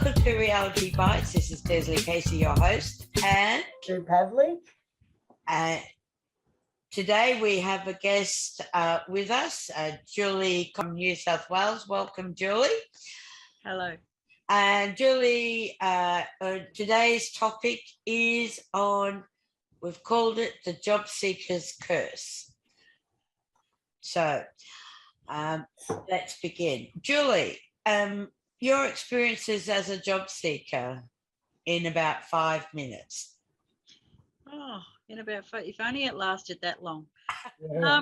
Welcome to Reality Bytes. This is Desley Casey, your host, and Pavlic. Today we have a guest with us, Julie from New South Wales. Welcome, Julie. Hello. And Julie, today's topic is on, we've called it the Jobseekers Curse. So let's begin. Julie, your experiences as a job seeker in about 5 minutes. Oh, in about 5, if only it lasted that long. Yeah.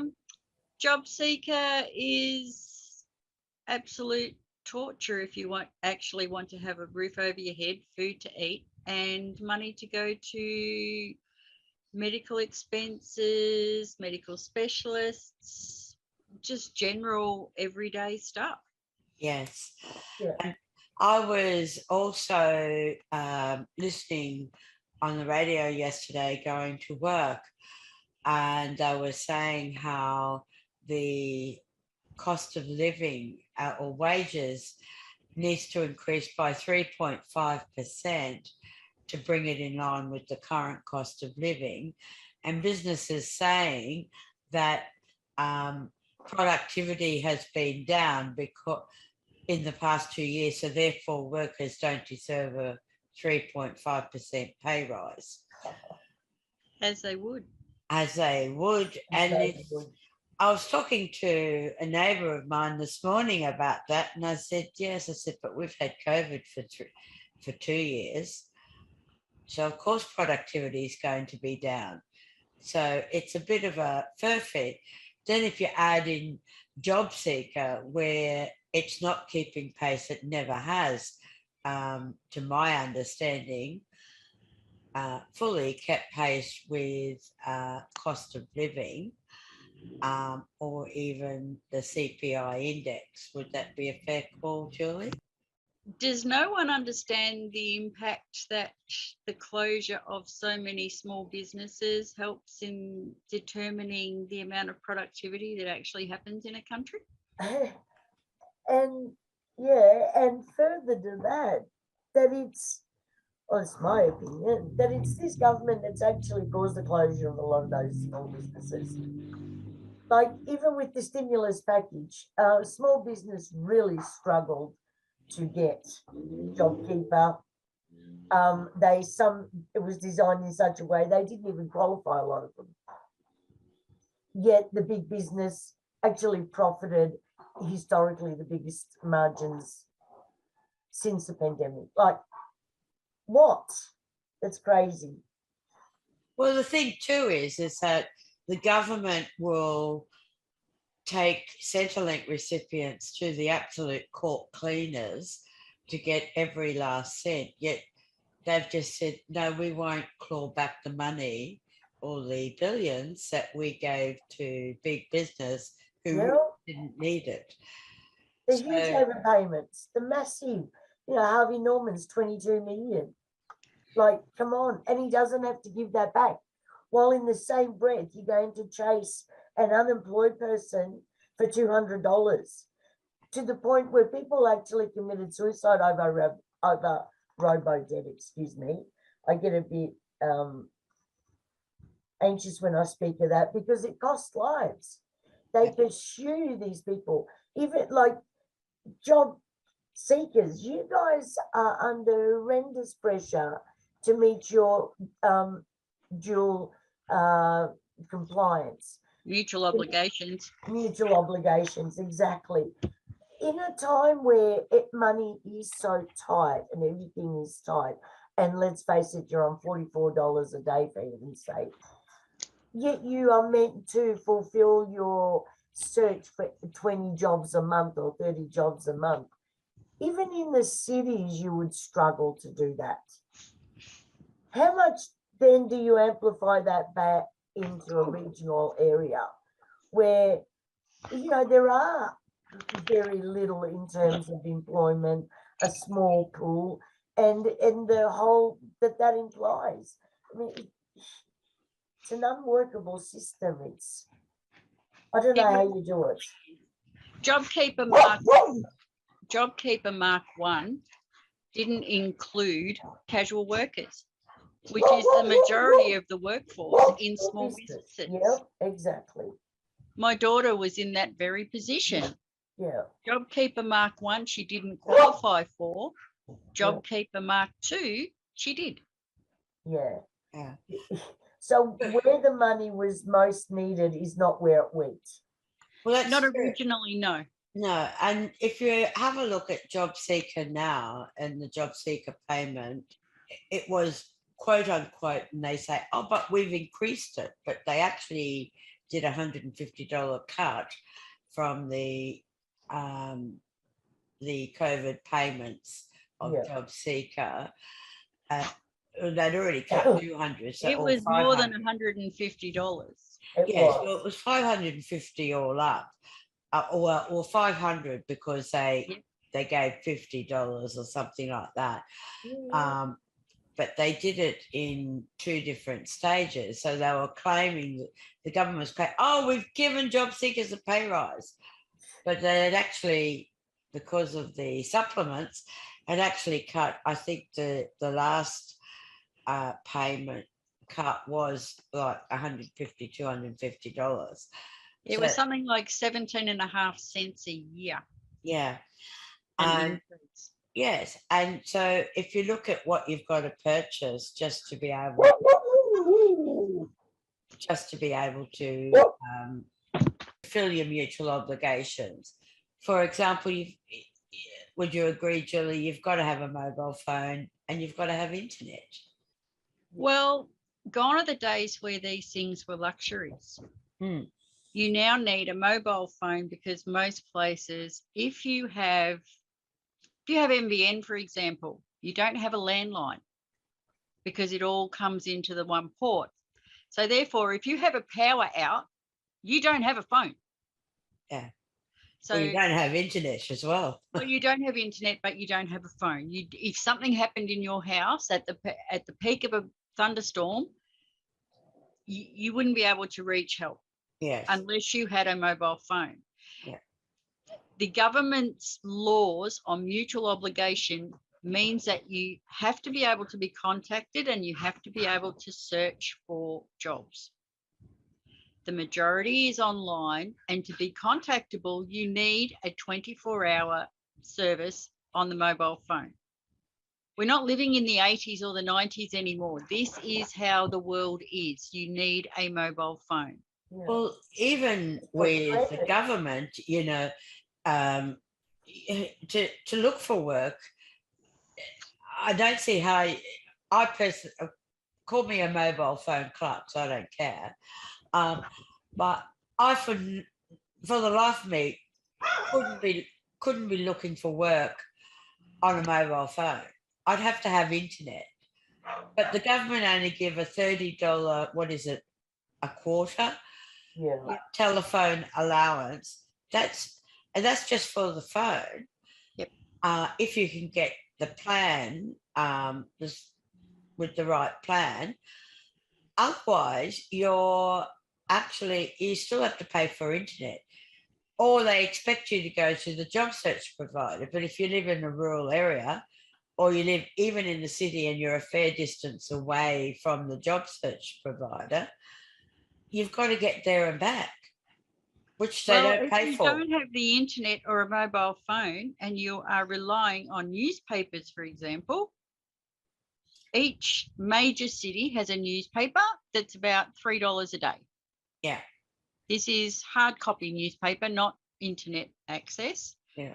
Job seeker is absolute torture if you actually want to have a roof over your head, food to eat, and money to go to medical expenses, medical specialists, just general everyday stuff. Yes. Yeah. And I was also listening on the radio yesterday going to work, and I was saying how the cost of living or wages needs to increase by 3.5% to bring it in line with the current cost of living, and businesses saying that productivity has been down because in the past 2 years, so therefore workers don't deserve a 3.5% pay rise. As they would. As they would. And I was talking to a neighbour of mine this morning about that, and I said, yes, I said, but we've had COVID for 2 years. So of course productivity is going to be down. So it's a bit of a furphy. Then if you add in job seeker, where it's not keeping pace, it never has, to my understanding, fully kept pace with cost of living, or even the CPI index. Would that be a fair call, Julie? Does no one understand the impact that the closure of so many small businesses helps in determining the amount of productivity that actually happens in a country? And yeah, and further to that it's, well, it's my opinion, that it's this government that's actually caused the closure of a lot of those small businesses. Like even with the stimulus package, small business really struggled to get JobKeeper. It was designed in such a way they didn't even qualify, a lot of them. Yet the big business actually profited historically the biggest margins since the pandemic. Like, what? That's crazy. Well, the thing too is that the government will take Centrelink recipients to the absolute court cleaners to get every last cent, yet they've just said, no, we won't claw back the money or the billions that we gave to big business who really didn't need it. The huge overpayments, the massive, Harvey Norman's 22 million. Like, come on. And he doesn't have to give that back. While in the same breath, you're going to chase an unemployed person for $200 to the point where people actually committed suicide over robo-debt, excuse me. I get a bit anxious when I speak of that because it costs lives. They pursue these people. Even like job seekers, you guys are under horrendous pressure to meet your dual compliance. Mutual obligations. Mutual obligations, exactly. In a time where money is so tight and everything is tight, and let's face it, you're on $44 a day for heaven's sake, yet you are meant to fulfill your search for 20 jobs a month or 30 jobs a month. Even in the cities, you would struggle to do that. How much then do you amplify that back into a regional area where, there are very little in terms of employment, a small pool, and the whole that implies. I mean, it's an unworkable system. I don't know how you do it. JobKeeper Mark 1 didn't include casual workers, which is the majority of the workforce in small businesses. Yeah, exactly. My daughter was in that very position. Yeah. JobKeeper Mark 1, she didn't qualify for. JobKeeper Mark 2, she did. Yeah. Yeah. So where the money was most needed is not where it went. Well, that's Not true. originally, no. No, and if you have a look at Jobseeker now and the Jobseeker payment, it was quote unquote, and they say, oh, but we've increased it, but they actually did $150 cut from the COVID payments of Jobseeker. They'd already cut 200, so It was more than $150. Yes, well, it was 550 all up, or 500 because they gave $50 or something like that. But they did it in 2 different stages. So they were claiming that the government was claiming, oh, we've given job seekers a pay rise. But they had actually, because of the supplements, had actually cut, I think the last payment cut was like $150, $250. It was something like 17.5 cents a year. Yeah. Yes. And so if you look at what you've got to purchase just to be able to fulfill your mutual obligations. For example, would you agree, Julie, you've got to have a mobile phone and you've got to have internet? Well, gone are the days where these things were luxuries. You now need a mobile phone because most places, if you have NBN, for example, you don't have a landline because it all comes into the one port. So therefore, if you have a power out, you don't have a phone. Yeah. So you don't have internet as well. Well, you don't have internet, but you don't have a phone. If something happened in your house at the peak of a thunderstorm, you wouldn't be able to reach help. Yes. Unless you had a mobile phone. Yeah. The government's laws on mutual obligation means that you have to be able to be contacted and you have to be able to search for jobs. The majority is online, and to be contactable, you need a 24-hour service on the mobile phone. We're not living in the 80s or the 90s anymore. This is how the world is. You need a mobile phone. Yeah. Well, even with the government, to look for work, I don't see how. I personally call me a mobile phone clerk, so I don't care. But I, for the life of me, couldn't be looking for work on a mobile phone. I'd have to have internet. But the government only give a $30, what is it, a quarter? Yeah. Telephone allowance. That's just for the phone. Yep. If you can get the plan, with the right plan. Otherwise, you still have to pay for internet, or they expect you to go to the job search provider. But if you live in a rural area, or you live even in the city and you're a fair distance away from the job search provider, you've got to get there and back, which they don't pay for. If you don't have the internet or a mobile phone and you are relying on newspapers, for example, each major city has a newspaper that's about $3 a day. Yeah. This is hard copy newspaper, not internet access. Yeah.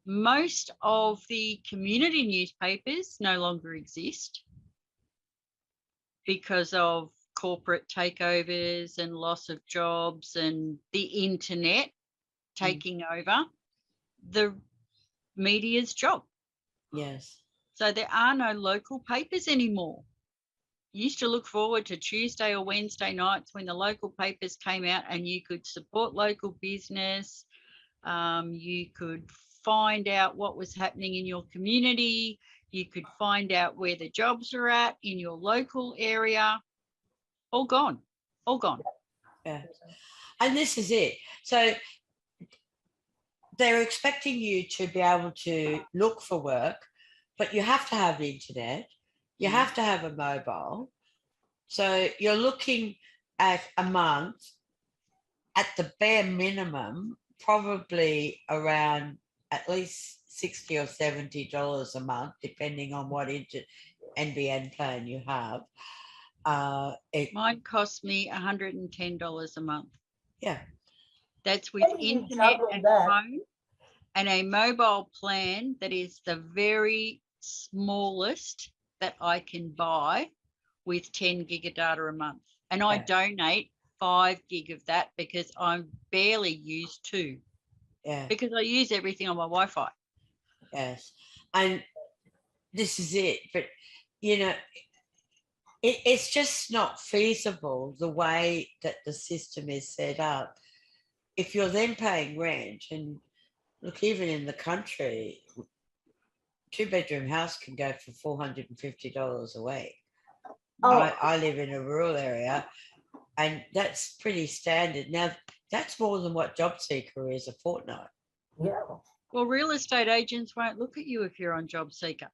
Most of the community newspapers no longer exist because of corporate takeovers and loss of jobs and the internet taking over the media's job. Yes. So there are no local papers anymore. You used to look forward to Tuesday or Wednesday nights when the local papers came out and you could support local business. You could find out what was happening in your community. You could find out where the jobs are at in your local area. All gone. Yeah. And this is it. So they're expecting you to be able to look for work, but you have to have the internet. You have to have a mobile. So you're looking at a month at the bare minimum, probably around at least $60 or $70 a month, depending on what NBN plan you have. Mine costs me $110 a month. Yeah. That's with How do you internet juggle and that? phone and a mobile plan that is the very smallest that I can buy with 10 gig of data a month. And I donate 5 gig of that because I barely use 2. Yeah. Because I use everything on my Wi-Fi. Yes. And this is it. But, you know, it's just not feasible the way that the system is set up. If you're then paying rent, and look, even in the country, 2-bedroom house can go for $450 a week. Oh, I live in a rural area, and that's pretty standard. Now, that's more than what Jobseeker is a fortnight. yeah. Well, real estate agents won't look at you if you're on Jobseeker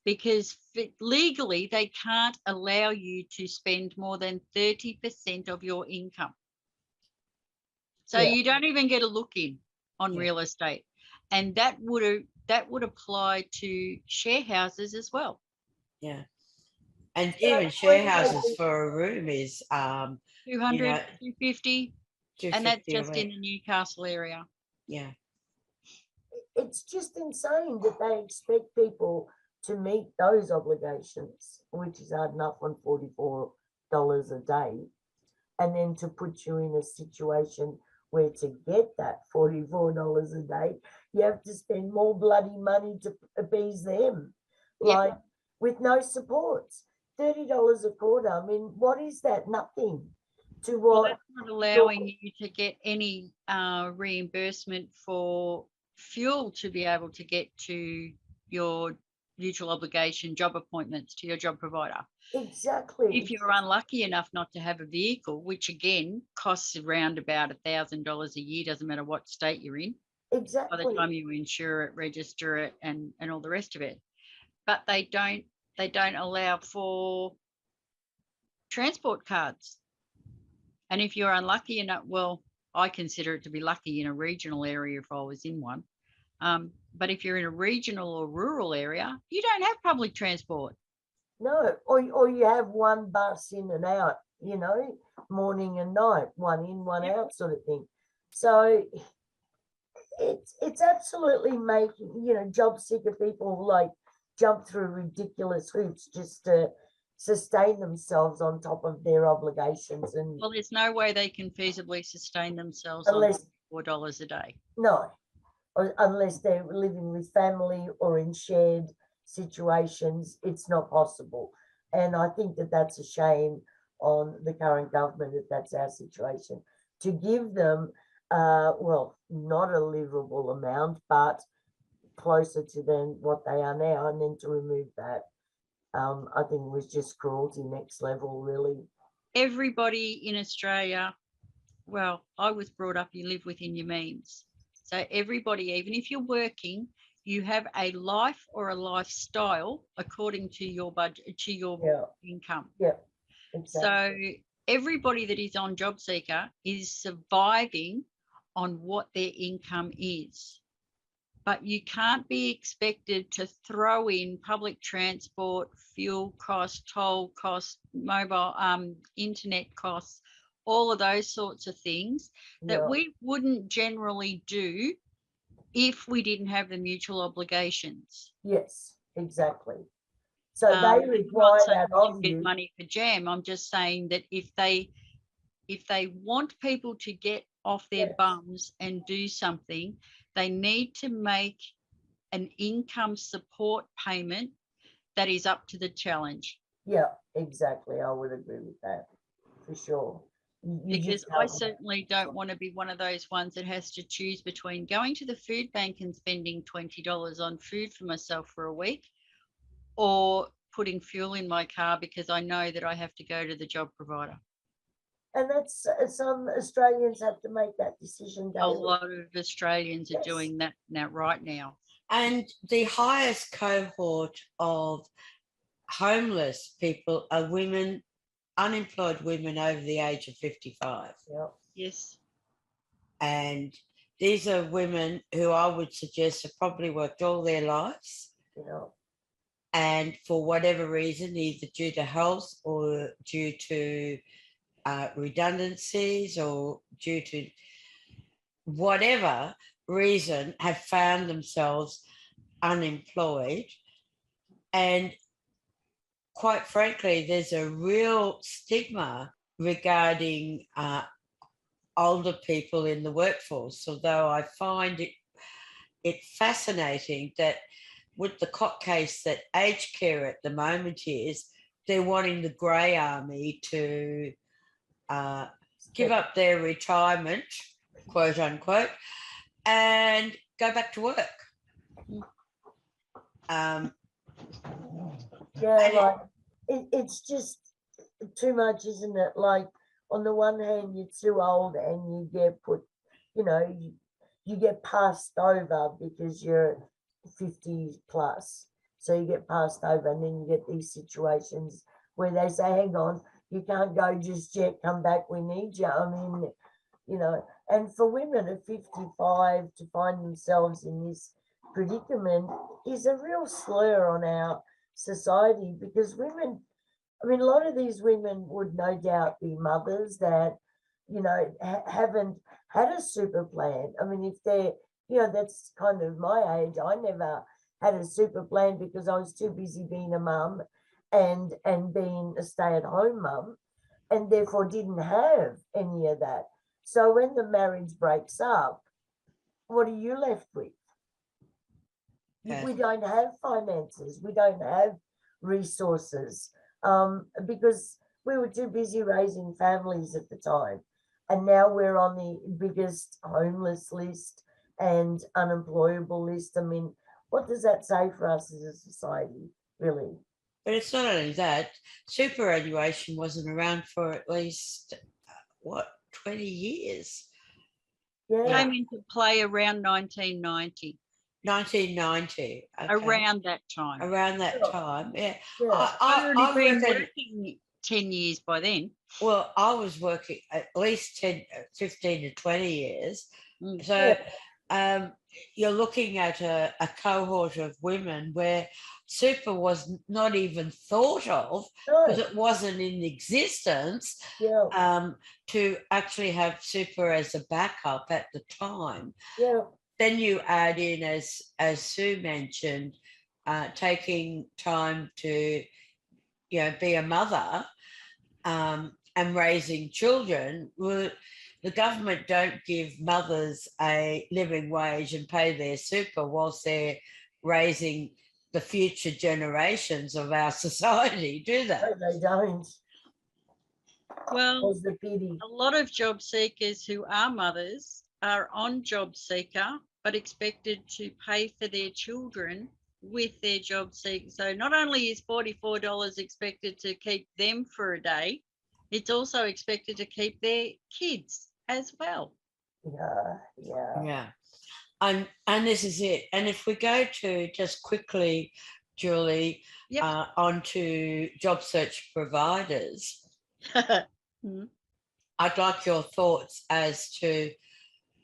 because legally they can't allow you to spend more than 30% of your income. So you don't even get a look in on real estate. And that would apply to share houses as well. Yeah. And even share houses for a room is 200, you know, 250, and that's just in the Newcastle area. Yeah. It's just insane that they expect people to meet those obligations, which is hard enough on $44 a day, and then to put you in a situation where to get that $44 a day, you have to spend more bloody money to appease them, like with no supports. $30 a quarter. I mean, what is that? Nothing to what? Well, that's not allowing you to get any reimbursement for fuel to be able to get to your mutual obligation job appointments to your job provider. Exactly. If you're unlucky enough not to have a vehicle, which again costs around about $1,000 a year, doesn't matter what state you're in. Exactly. By the time you insure it, register it, and all the rest of it. But they don't allow for transport cards. And if you're unlucky enough, well, I consider it to be lucky in a regional area if I was in one. But if you're in a regional or rural area, you don't have public transport. No, or you have one bus in and out, you know, morning and night, one in, one out sort of thing. So it's absolutely making, you know, job seeker people like jump through ridiculous hoops just to sustain themselves on top of their obligations. And well, there's no way they can feasibly sustain themselves unless, on $4 a day. No, unless they're living with family or in shared situations, it's not possible. And I think that that's a shame on the current government if that's our situation, to give them, well, not a livable amount, but closer to than what they are now, and then to remove that. I think it was just cruelty next level, really. Everybody in Australia, well, I was brought up, you live within your means. So everybody, even if you're working, you have a life or a lifestyle according to your budget, to your income. Yeah, exactly. So everybody that is on Jobseeker is surviving on what their income is. But you can't be expected to throw in public transport, fuel costs, toll costs, mobile, internet costs, all of those sorts of things that we wouldn't generally do if we didn't have the mutual obligations. Yes, exactly. So they require that of you. Get money for jam. I'm just saying that if they want people to get off their bums and do something, they need to make an income support payment that is up to the challenge. Yeah, exactly. I would agree with that for sure. Because I certainly don't want to be one of those ones that has to choose between going to the food bank and spending $20 on food for myself for a week, or putting fuel in my car because I know that I have to go to the job provider. And that's some Australians have to make that decision daily. A lot of Australians are doing that now, right now. And the highest cohort of homeless people are women, unemployed women over the age of 55. Yeah. Yes. And these are women who I would suggest have probably worked all their lives. Yeah. And for whatever reason, either due to health or due to redundancies or due to whatever reason, have found themselves unemployed. And quite frankly, there's a real stigma regarding older people in the workforce, although I find it fascinating that with the court case that aged care at the moment is, they're wanting the grey army to give up their retirement, quote unquote, and go back to work. Yeah, like it's just too much, isn't it? Like on the one hand, you're too old and you get put, you get passed over because you're 50 plus. So you get passed over, and then you get these situations where they say, hang on, you can't go just yet, come back, we need you. I mean, and for women at 55 to find themselves in this predicament is a real slur on our society, because women, I mean, a lot of these women would no doubt be mothers that, haven't had a super plan. I mean, if they're, that's kind of my age. I never had a super plan because I was too busy being a mum and being a stay-at-home mum, and therefore didn't have any of that. So when the marriage breaks up, what are you left with? We don't have finances. We don't have resources, because we were too busy raising families at the time. And now we're on the biggest homeless list and unemployable list. I mean, what does that say for us as a society, really? But it's not only that, superannuation wasn't around for at least, 20 years? Yeah. Came into play around 1990. 1990. Okay. Around that time. Around that Sure. time, yeah. Yeah. I'd already I been reckon, working 10 years by then. well, I was working at least 10, 15 to 20 years. Mm. So you're looking at a cohort of women where super was not even thought of because No. it wasn't in existence, Yeah. to actually have super as a backup at the time. Yeah. Then you add in, as Sue mentioned, taking time to, be a mother, and raising children. Well, the government don't give mothers a living wage and pay their super whilst they're raising the future generations of our society, do they? No, they don't. Well, Was the pity. a lot of job seekers who are mothers are on Jobseeker, but expected to pay for their children with their Jobseeker. So not only is $44 expected to keep them for a day, it's also expected to keep their kids as well. Yeah. Yeah. Yeah. And this is it. And if we go to just quickly, Julie, Yep. onto job search providers, Mm. I'd like your thoughts as to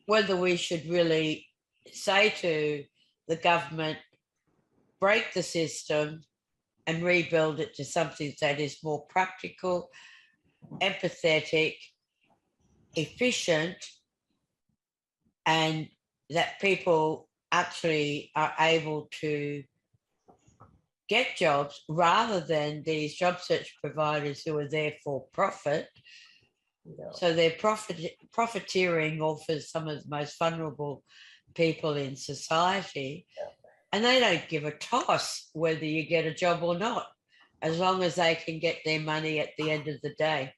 whether we should really say to the government, break the system and rebuild it to something that is more practical, empathetic, efficient, and that people actually are able to get jobs rather than these job search providers who are there for profit. Yeah. So they're profiteering off of some of the most vulnerable people in society. Yeah. And they don't give a toss whether you get a job or not, as long as they can get their money at the end of the day.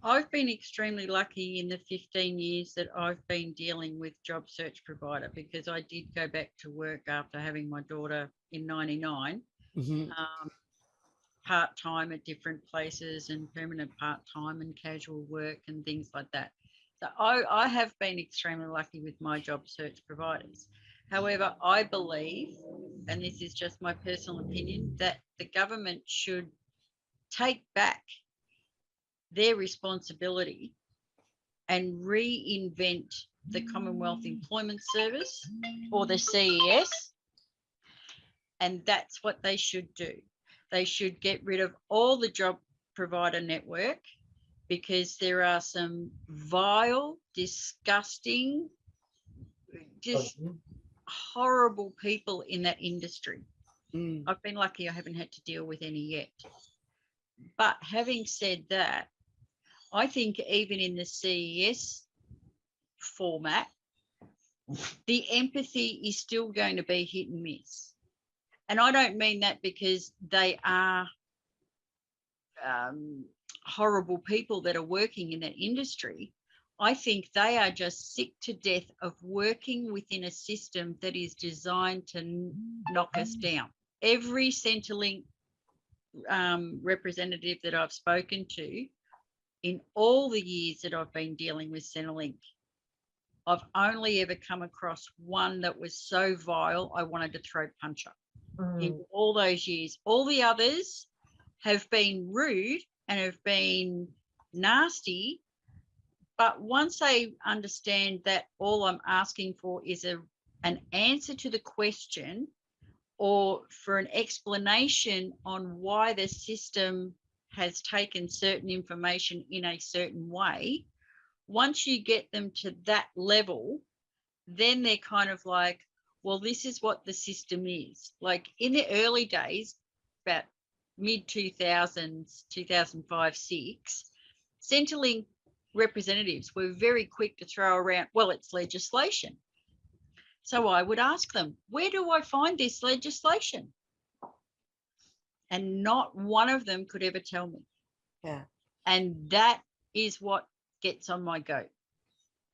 I've been extremely lucky in the 15 years that I've been dealing with job search provider, because I did go back to work after having my daughter in 99, Mm-hmm. part-time at different places and permanent part-time and casual work and things like that. So I have been extremely lucky with my job search providers. However, I believe, and this is just my personal opinion, that the government should take back their responsibility and reinvent the Commonwealth Employment Service, or the CES, and that's what they should do. They should get rid of all the job provider network, because there are some vile, disgusting, just horrible people in that industry. I've been lucky I haven't had to deal with any yet. But having said that, I think even in the CES format, the empathy is still going to be hit and miss. And I don't mean that because they are horrible people that are working in that industry. I think they are just sick to death of working within a system that is designed to knock us down. Every Centrelink representative that I've spoken to in all the years that I've been dealing with Centrelink, I've only ever come across one that was so vile I wanted to throw puncher. In all those years. All the others have been rude and have been nasty, but once they understand that all I'm asking for is an answer to the question, or for an explanation on why the system has taken certain information in a certain way, once you get them to that level, then they're kind of like, well, this is what the system is. Like in the early days, about mid-2000s, 2005, 6, Centrelink representatives were very quick to throw around, well, it's legislation. So I would ask them, where do I find this legislation? And not one of them could ever tell me. Yeah. And that is what gets on my goat.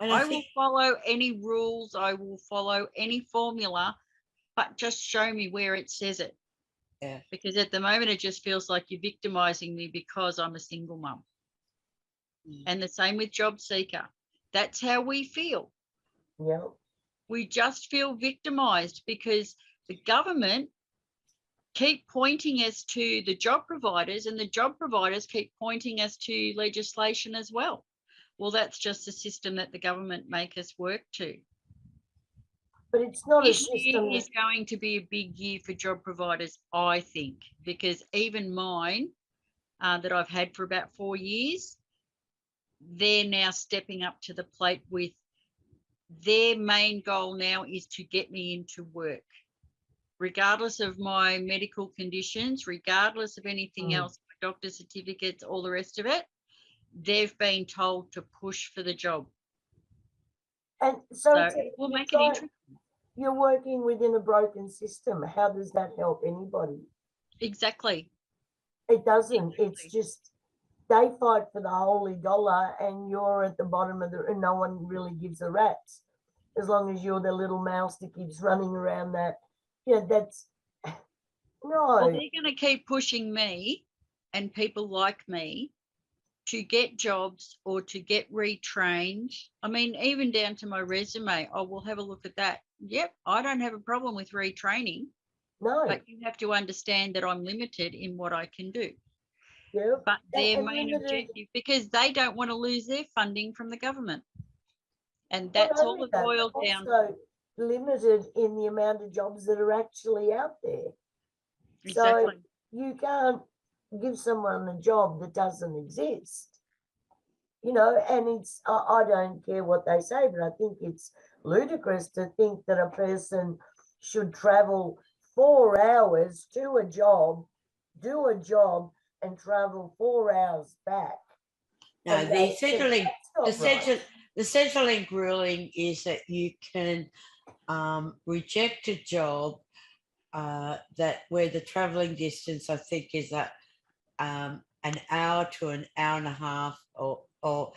And I will follow any rules, I will follow any formula, but just show me where it says it. Yeah. Because at the moment, it just feels like you're victimizing me because I'm a single mum. And the same with Jobseeker. That's how we feel. Yeah. We just feel victimized because the government keep pointing us to the job providers, and the job providers keep pointing us to legislation as well. Well, that's just a system that the government make us work to. But it's not a This system. year is going to be a big year for job providers, I think, because even mine that I've had for about 4 years, they're now stepping up to the plate with their main goal now is to get me into work, regardless of my medical conditions, regardless of anything else, my doctor's certificates, all the rest of it. They've been told to push for the job. And so it will make it interesting. You're working within a broken system. How does that help anybody? Exactly. It doesn't. Exactly. It's just they fight for the holy dollar and you're at the bottom of and no one really gives a rat's. As long as you're the little mouse that keeps running around that. Yeah, that's no. Well, they're going to keep pushing me and people like me to get jobs or to get retrained. I mean, even down to my resume, oh, we'll have a look at that. Yep, I don't have a problem with retraining. No. But you have to understand that I'm limited in what I can do. Yeah. But their main objective, because they don't want to lose their funding from the government. And that's all it boils down to. Also limited in the amount of jobs that are actually out there. Exactly. So you can't give someone a job that doesn't exist. You know, and it's, I don't care what they say, but I think it's ludicrous to think that a person should travel 4 hours to a job, do a job, and travel 4 hours back. No, the Centrelink ruling is that you can reject a job that where the travelling distance, I think, is at an hour to an hour and a half, or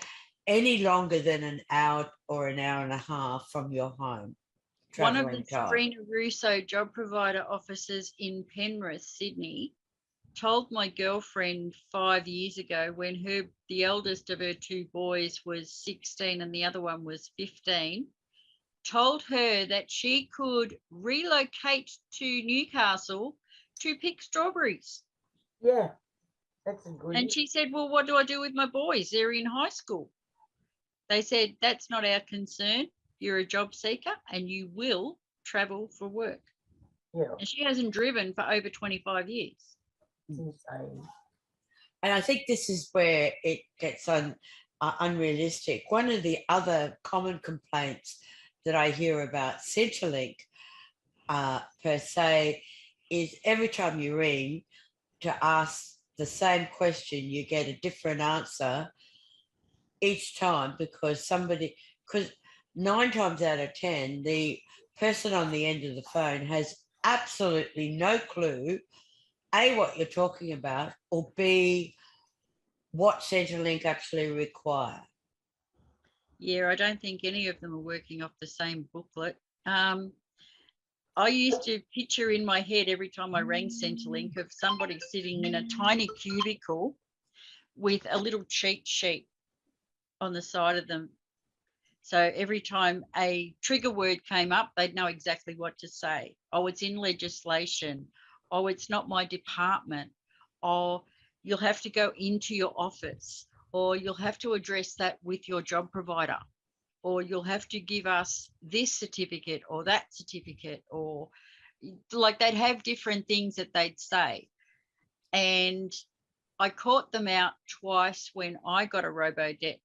any longer than an hour or an hour and a half from your home. One of the Sabrina Russo job provider officers in Penrith, Sydney, told my girlfriend 5 years ago, when the eldest of her 2 boys was 16 and the other one was 15, told her that she could relocate to Newcastle to pick strawberries. Yeah, that's a good. And she said, well, what do I do with my boys? They're in high school. They said, that's not our concern. You're a job seeker and you will travel for work. Yeah, And she hasn't driven for over 25 years. it's insane. And I think this is where it gets unrealistic. One of the other common complaints that I hear about Centrelink per se is every time you ring to ask the same question, you get a different answer each time because 9 times out of 10, the person on the end of the phone has absolutely no clue, A, what you're talking about, or B, what Centrelink actually require. Yeah, I don't think any of them are working off the same booklet. I used to picture in my head every time I rang Centrelink of somebody sitting in a tiny cubicle with a little cheat sheet on the side of them. So every time a trigger word came up, they'd know exactly what to say. Oh, it's in legislation. Oh, it's not my department. Or you'll have to go into your office, or you'll have to address that with your job provider, or you'll have to give us this certificate or that certificate, or like they'd have different things that they'd say. And I caught them out twice when I got a robo-debt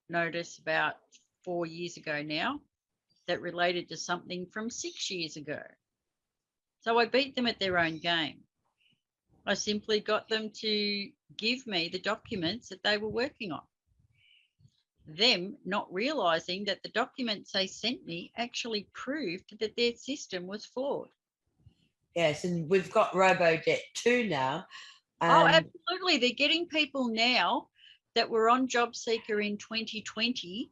notice about 4 years ago now that related to something from 6 years ago. So I beat them at their own game. I simply got them to give me the documents that they were working on. Them not realising that the documents they sent me actually proved that their system was flawed. Yes, and we've got robo-debt 2 now. Oh, absolutely. They're getting people now that were on Jobseeker in 2020.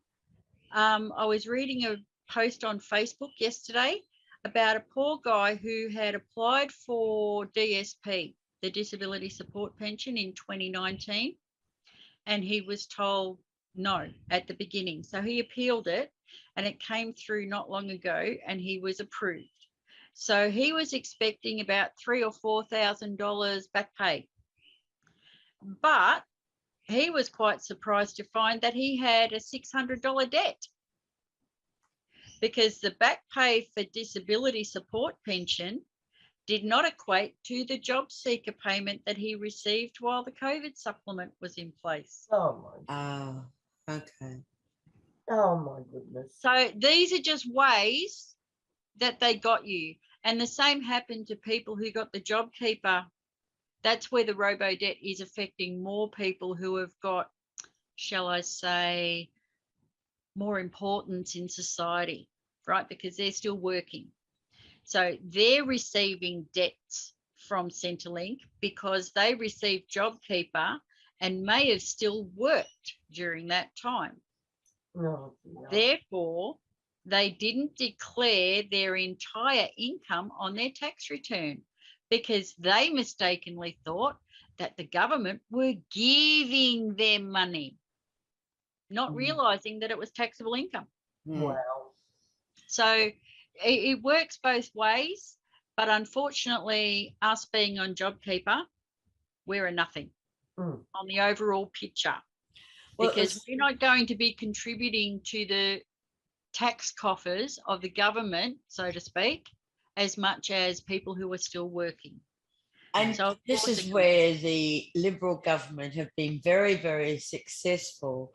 I was reading a post on Facebook yesterday about a poor guy who had applied for DSP, the Disability Support Pension, in 2019, and he was told no at the beginning. So he appealed it and it came through not long ago and he was approved. So he was expecting about $3,000 or $4,000 back pay. But he was quite surprised to find that he had a $600 debt because the back pay for disability support pension did not equate to the job seeker payment that he received while the COVID supplement was in place. Oh my. Okay. Oh my goodness. So these are just ways that they got you. And the same happened to people who got the JobKeeper. That's where the robo-debt is affecting more people who have got, shall I say, more importance in society, right? Because they're still working. So they're receiving debts from Centrelink because they received JobKeeper and may have still worked during that time. No, no. Therefore, they didn't declare their entire income on their tax return because they mistakenly thought that the government were giving them money, not realising that it was taxable income. Wow. So it works both ways, but unfortunately, us being on JobKeeper, we're a nothing on the overall picture because we're not going to be contributing to the tax coffers of the government, so to speak, as much as people who are still working. And so this is where the Liberal government have been very, very successful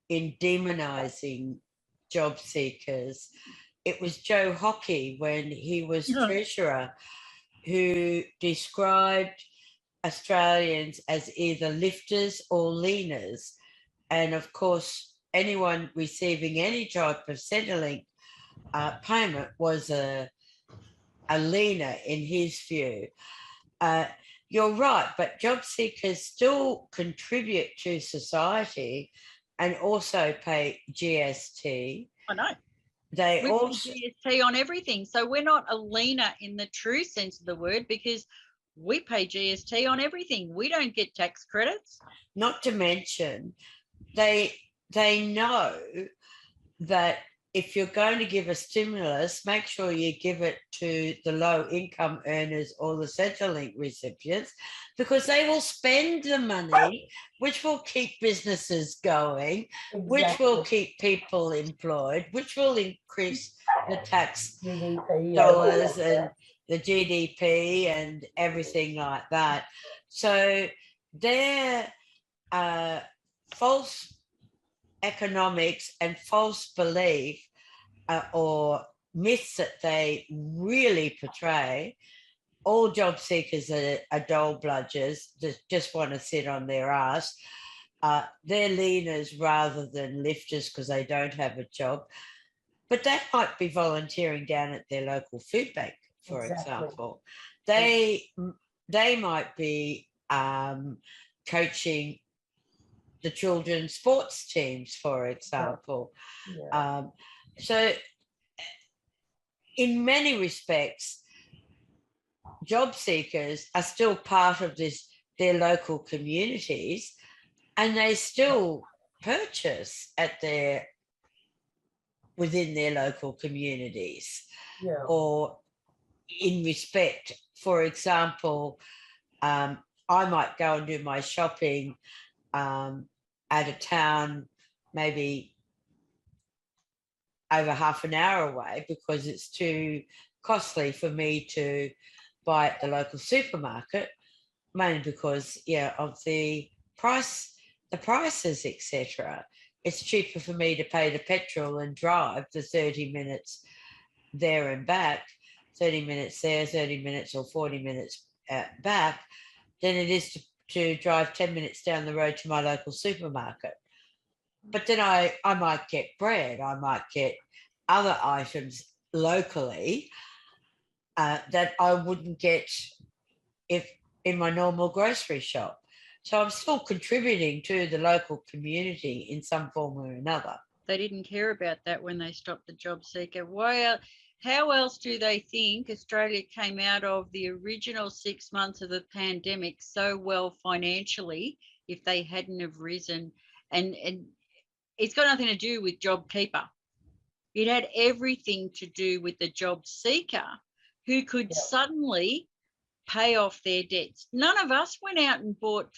in demonising job seekers. It was Joe Hockey, when he was Treasurer, who described Australians as either lifters or leaners. And of course, anyone receiving any type of Centrelink payment was a leaner in his view. You're right, but job seekers still contribute to society and also pay GST. I know. We also pay GST on everything. So we're not a leaner in the true sense of the word because we pay GST on everything. We don't get tax credits. Not to mention, they know that if you're going to give a stimulus, make sure you give it to the low income earners or the Centrelink recipients, because they will spend the money, which will keep businesses going, which will keep people employed, which will increase the tax GDP, dollars and the GDP and everything like that. So their false economics and false belief or myths that they really portray, all job seekers are dull bludgers that just want to sit on their ass. They're leaners rather than lifters because they don't have a job. But they might be volunteering down at their local food bank, for example. They might be coaching the children's sports teams, for example. So in many respects, job seekers are still part of their local communities, and they still purchase within their local communities. Or in respect, for example, I might go and do my shopping at a town maybe over half an hour away because it's too costly for me to buy at the local supermarket, mainly because of the prices, etc. It's cheaper for me to pay the petrol and drive the 30 minutes there and back, 30 minutes there, 30 minutes or 40 minutes back, than it is to drive 10 minutes down the road to my local supermarket. But then I might get bread, I might get other items locally that I wouldn't get if in my normal grocery shop. So I'm still contributing to the local community in some form or another. They didn't care about that when they stopped the job seeker. How else do they think Australia came out of the original 6 months of the pandemic so well financially if they hadn't have risen? And it's got nothing to do with JobKeeper. It had everything to do with the job seeker who could suddenly pay off their debts. None of us went out and bought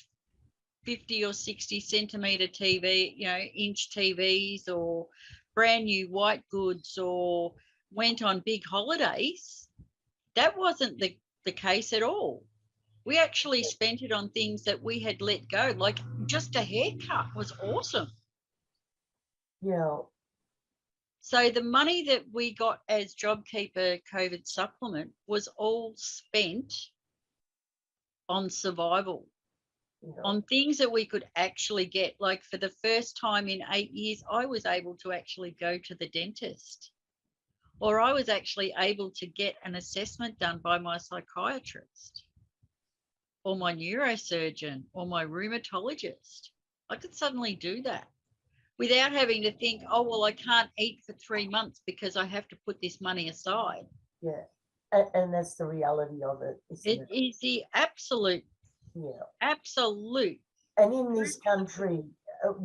50 or 60 centimetre TV, inch TVs or brand new white goods or went on big holidays. That wasn't the case at all. We actually spent it on things that we had let go, like just a haircut was awesome. So the money that we got as JobKeeper COVID supplement was all spent on survival, on things that we could actually get. Like for the first time in 8 years, I was able to actually go to the dentist, or I was actually able to get an assessment done by my psychiatrist or my neurosurgeon or my rheumatologist. I could suddenly do that without having to think, oh, well, I can't eat for 3 months because I have to put this money aside. And that's the reality of it, isn't it? It is the absolute. Absolute. And in this country,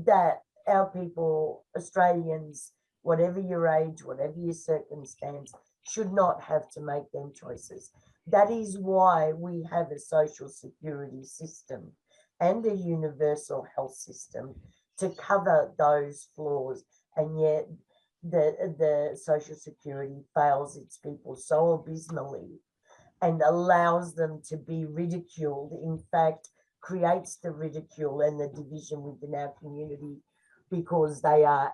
that our people, Australians, whatever your age, whatever your circumstance, should not have to make them choices. That is why we have a social security system and a universal health system to cover those flaws, and yet the social security fails its people so abysmally and allows them to be ridiculed. In fact, creates the ridicule and the division within our community because they are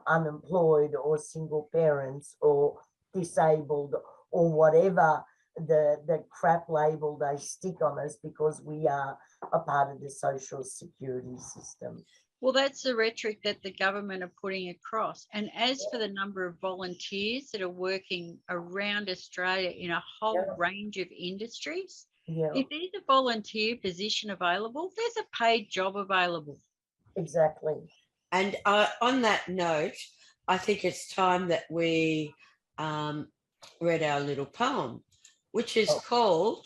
unemployed or single parents or disabled or whatever the crap label they stick on us because we are a part of the social security system. Well, that's the rhetoric that the government are putting across. And as for the number of volunteers that are working around Australia in a whole range of industries, if there's a volunteer position available, there's a paid job available. Exactly. And on that note, I think it's time that we read our little poem, which is called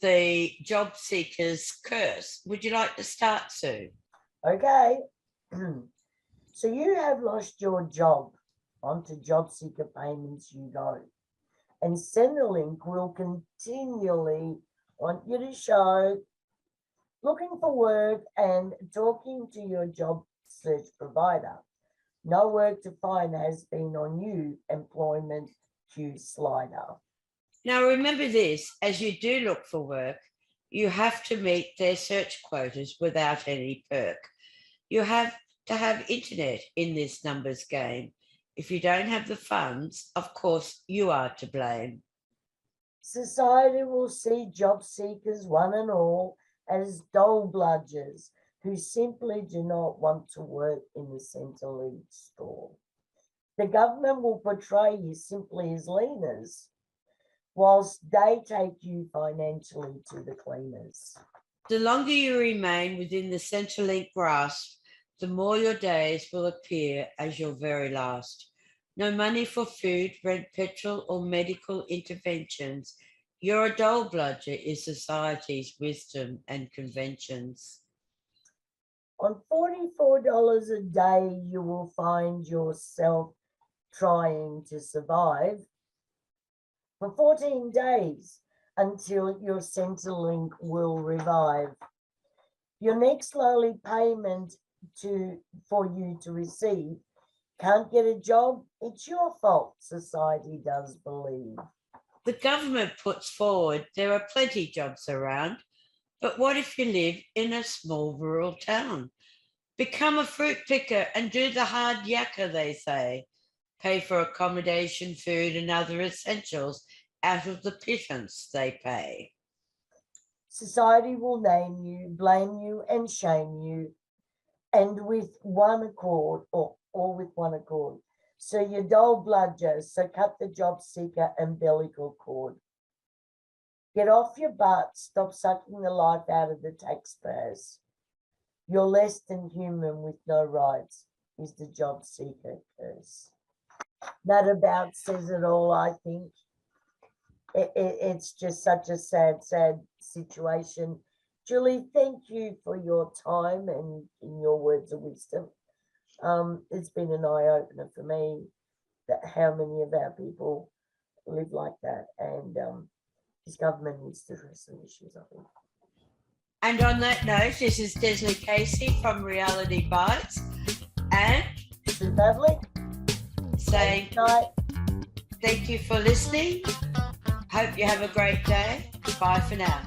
The Jobseekers Curse. Would you like to start, Sue? Okay. So you have lost your job onto Jobseeker payments you go. And Centrelink will continually want you to show looking for work and talking to your job search provider. No work to find has been on you, employment queue slider. Now, remember this, as you do look for work, you have to meet their search quotas without any perk. You have to have internet in this numbers game. If you don't have the funds, of course, you are to blame. Society will see job seekers, one and all, as dole bludgers who simply do not want to work in the Centrelink store. The government will portray you simply as leaners, whilst they take you financially to the cleaners. The longer you remain within the Centrelink grasp, the more your days will appear as your very last. No money for food, rent, petrol, or medical interventions. You're a dole bludger is society's wisdom and conventions. On $44 a day, you will find yourself trying to survive for 14 days until your Centrelink will revive. Your next lowly payment for you to receive. Can't get a job? It's your fault, society does believe. The government puts forward there are plenty jobs around, but what if you live in a small rural town? Become a fruit picker and do the hard yakka, they say. Pay for accommodation, food, and other essentials out of the pittance they pay. Society will name you, blame you, and shame you, and with one accord, or with one accord. So you're dole bludger, so cut the job seeker umbilical cord. Get off your butt, stop sucking the life out of the taxpayers. You're less than human with no rights is the Jobseeker curse. That about says it all, I think. It's just such a sad, sad situation. Julie, thank you for your time and in your words of wisdom. It's been an eye-opener for me that how many of our people live like that, and this government needs to address some issues, I think. And on that note, this is Desley Casey from Reality Bytes and Pavlic saying night. Thank you for listening. Hope you have a great day. Bye for now.